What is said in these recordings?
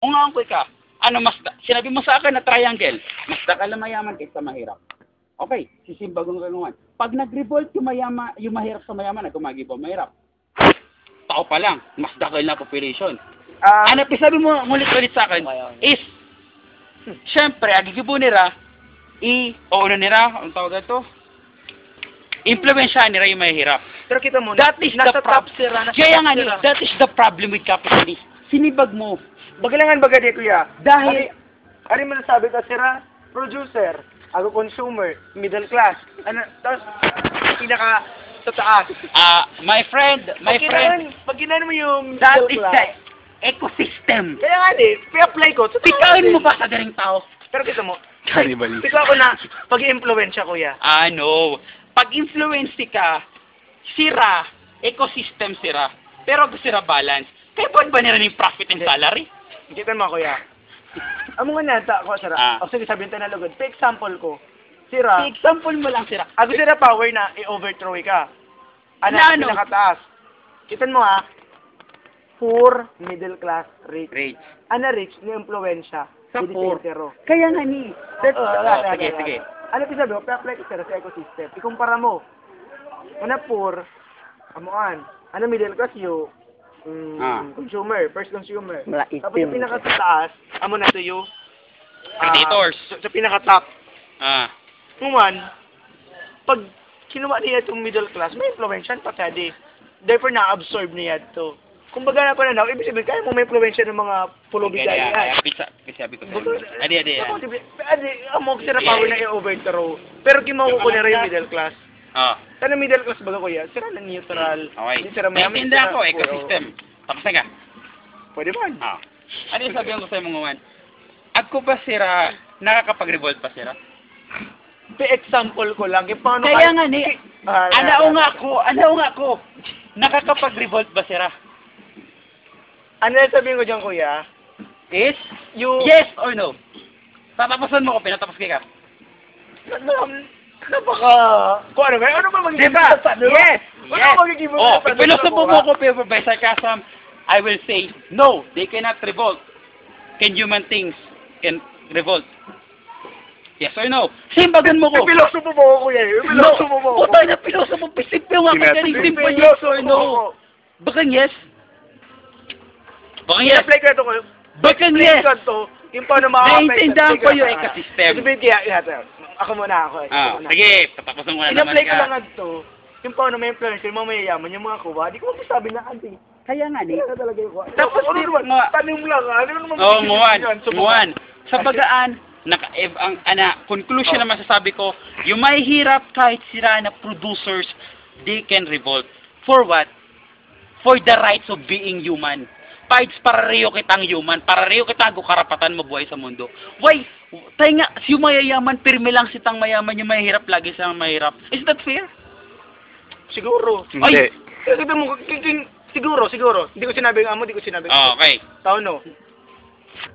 Kung nga ko ka, ano mas, sinabi mo sa akin na triangle, mas dakal na mayaman kaysa mahirap. Okay, sisimbagong ganungan. Pag nag-revolt yung mahirap sa mayaman, nagkumagibo mahirap. Tao pa lang, mas dakal na population. Ano sabi mo ngulit-ulit sa akin is, syempre, agigibo nila, ano nila, ang tawag ito? Impluwensya nila yung mahirap. Pero kita mo, That is the problem. Kaya nga sira. that is the problem with capitalism. Sinibag mo. Bagalangan baga di kuya. Dahil, Ari mo nasabi ka sira, producer, ako consumer, middle class. Ano, tapos, pinaka sa taas. my friend, Pag ginano mo yung that middle is class, the ecosystem. kaya nga i-apply ko. Pikain mo ba sa galing tao? Pero kita mo, Cannibalism. pika ako na pag-i-impluensya kuya. No. Pag influence ka, sira, ecosystem sira. Pero sira balance. Kaya ba nila yung profit and salary? Kita mo kuya. Amo nga nata ako sira. O sige sabihin tayo na lugod. Pa example ko. Sira. Example mo lang sira. Ako sira power na i-overthrow ka. Ano? Pinakataas. Kita mo ha. Poor, middle class, rich. Rich. Ano rich? Ni impluensya. Sa Hindi poor. sentero. Kaya nga ni. Sige. Ano sabi mo? Pa-apply ko sira sa ecosystem. Ikumpara mo. Ano poor? Amuan. Ano middle class you? Consumer, first consumer. Tapos yung pinaka-taas, amo na to you. Predators. Sa pinaka-top. Kuman, pag kinuha niya itong middle class, may influensya pa kasi. Therefore, na-absorb niya ito. Kung baga na ko na ibig sabihin, kaya mo may influensya ng mga pulubigay. Kaya sabi ko sa'yo. Adi. Amok sila power na i-overthrow. Pero kimawa ko na rin yung middle class. Sana middle class baga kuya, sira na neutral. Okay. Hindi sira mayaman. Naintindihan ko, ecosystem. Tapos na ka. Pwede man. Ano yung sabihan ko sa'yo mga man? Ako ba sira, nakakapag-revolt pa sira? Example ko lang, paano Kaya nga ni, ano nga ako, nakakapag-revolt ba sira? Ano yung sabihin ko dyan kuya? Is? You... Yes or no? Tatapasan mo ko, pinatapos ka. Napaka... Kung ano ba? Ano ba magiging Diba? Yes! Ano magiging Pilosopo mo ko by sarcasm, I will say, no, they cannot revolt. Can human things can revolt? Yes or no? Simbagan mo ko. Pilosopo mo ko kuya. Pilosopo mo ko. Puta na pilosopo. Pisipyo nga ka galing. Simple yes or no? Bakang yes? Bakang yes? I-apply ko ito ko. Bakang yes? Yung paano makaka-affect. Naiintindihan ko yung ecosystem. Ako muna ako. Sige, patapusin mo na naman I-apply ko lang ito. Yung paano may influence, yung mga mayayaman, yung mga kuha. Di ko magsasabi na ante. Kaya nga ni. Kaya talaga yung kuha. Tapos ano naman? Tanong lang ha. Ano naman? Nguwan. Sa bagaan, conclusion na masasabi ko, yung may hirap kahit sira na producers, they can revolt. For what? For the rights of being human. Fights para reyo kitang human, para reyo kitang karapatan mabuhay sa mundo. Why? Tayo nga, yung mayayaman, pirmi lang sitang mayaman, yung mahirap lagi sa mahirap. Is that fair? Siguro. Hindi. Kita mo, siguro. Hindi ko sinabing amo, hindi ko sinabing amo. Okay. Tao no.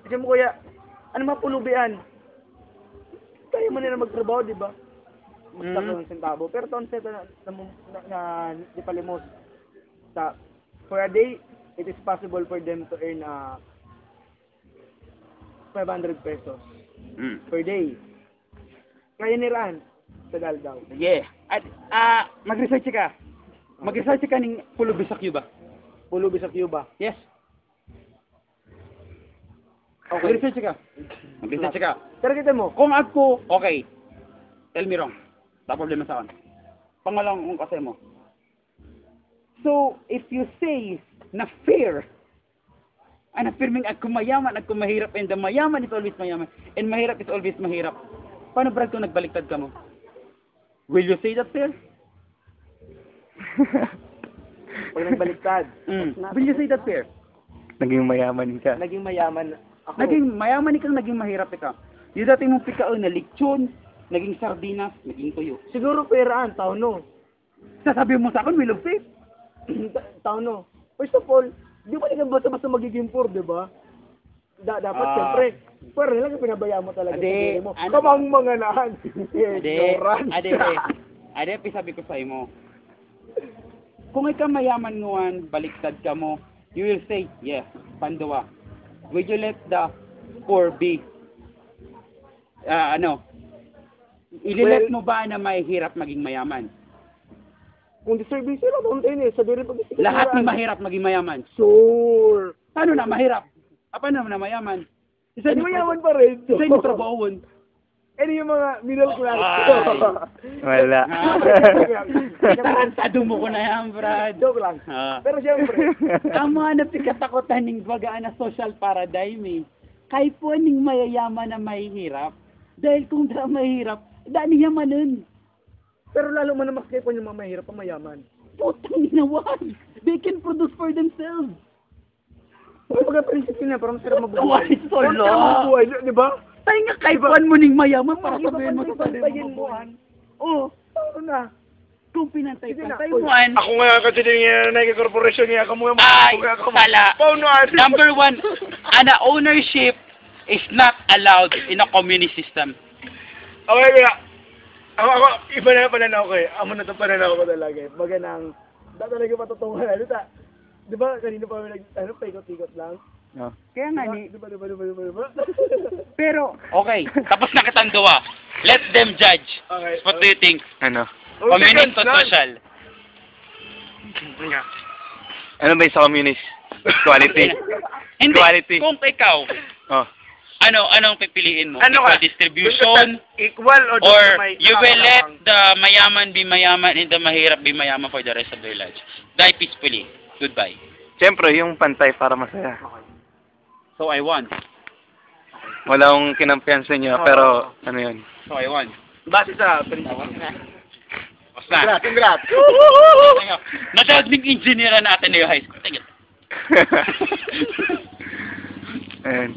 Kasi mo kuya, ano mga pulubian? Kaya mo nila magtrabaho, di ba? Basta ng sentabo. Pero taon sa na di palimos. For a day, it is possible for them to earn 500 pesos per day. Kaya niraan sa Daldaw. Yeah. At mag-research ka. Mag-research ka ng pulubi sa Cuba. Pulubi sa Cuba. Yes. Okay. Mag-research ka. Mag-research ka. Pero kita mo, Kung ako, okay. Tell me wrong. Wala problema sa akin. Pangalang kung kasi mo. So, if you say na fair, na firming ako mayaman, ako mahirap, and the mayaman is always mayaman, and mahirap is always mahirap, paano brad kung nagbaliktad ka mo? Will you say that fair? pag nagbaliktad, Will you say that fair? Naging mayaman ka. naging mayaman ako. Naging mayaman ikaw, naging mahirap ikaw. Yung dati mong pikaon na lechon, naging sardinas, naging tuyo. Siguro peraan, tao no. Sasabi mo sa akin, will of faith? Tao no. First of all, di ba naman basta magiging poor, di ba? Dapat siyempre, pero lang pinabayaan mo talaga sa sarili mo. Kamang mga naan. Ade, sabi ko sa mo. Kung ikaw mayaman nguan, baliktad ka mo, you will say, yes, pandawa. Would you let the poor be? Ililet mo ba na may hirap maging mayaman? Kung deserve sila, pumuntayin eh. Sabi rin pag Lahat ng mahirap maging mayaman. Sure. Paano na mahirap? Paano na mayaman? Isa Hindi mayaman pa rin. Isa yung trabahon. Ano yung mga middle class? Wala. Tarantado mo ko na yan, Brad. Joke lang. Pero siyempre, Ang mga napikatakotan ng bagaan na social paradigm eh. Kahit po ning mayayaman na mahihirap. Dahil kung da mahirap, dani yamanin. pero lalo man na mas kayo po yung mga mahirap pa mayaman. Putang inawan. They can produce for themselves. Kung pagka-prinsip yun na, parang masarap mabuhay. Why so Parang long? masarap mabuhay, di ba? Tayo nga kaipuan mo ning mayaman para sabihin mo sa sarili Pagpayin mo. mo, an. Oo, ano na. Kung pinantay-pantay Sige mo, na. an. Ako nga kasi din yung Nike Corporation niya, kamu nga Ay, sala. Number one, ownership is not allowed in a communist system. Okay, kaya, ako, iba na pananaw ko eh. Amo na ito pananaw ko talaga eh. Baga nang, talaga matutungan. Ano ta? Di ba, kanina pa kami paikot-ikot lang? No. Kaya nga ni. Di ba? Pero, okay, tapos na kitang gawa. Let them judge. Okay. What do you think? Ano? Communist or social? Ano ba yung sa communist? Quality. Hindi. Quality. Kung ikaw, Oh. anong pipiliin mo? Ano Equal ka? distribution? Equal o Or may you will let the mayaman be mayaman and the mahirap be mayaman for the rest of their lives? Die peacefully. Goodbye. Siyempre, yung pantay para masaya. So I won. Wala akong kinampiyansa niya, pero ano yun? So I won. Base sa prinsipyo. Basta. Congrats. Nasadling engineer natin na yung high school. Tingin. Ayan.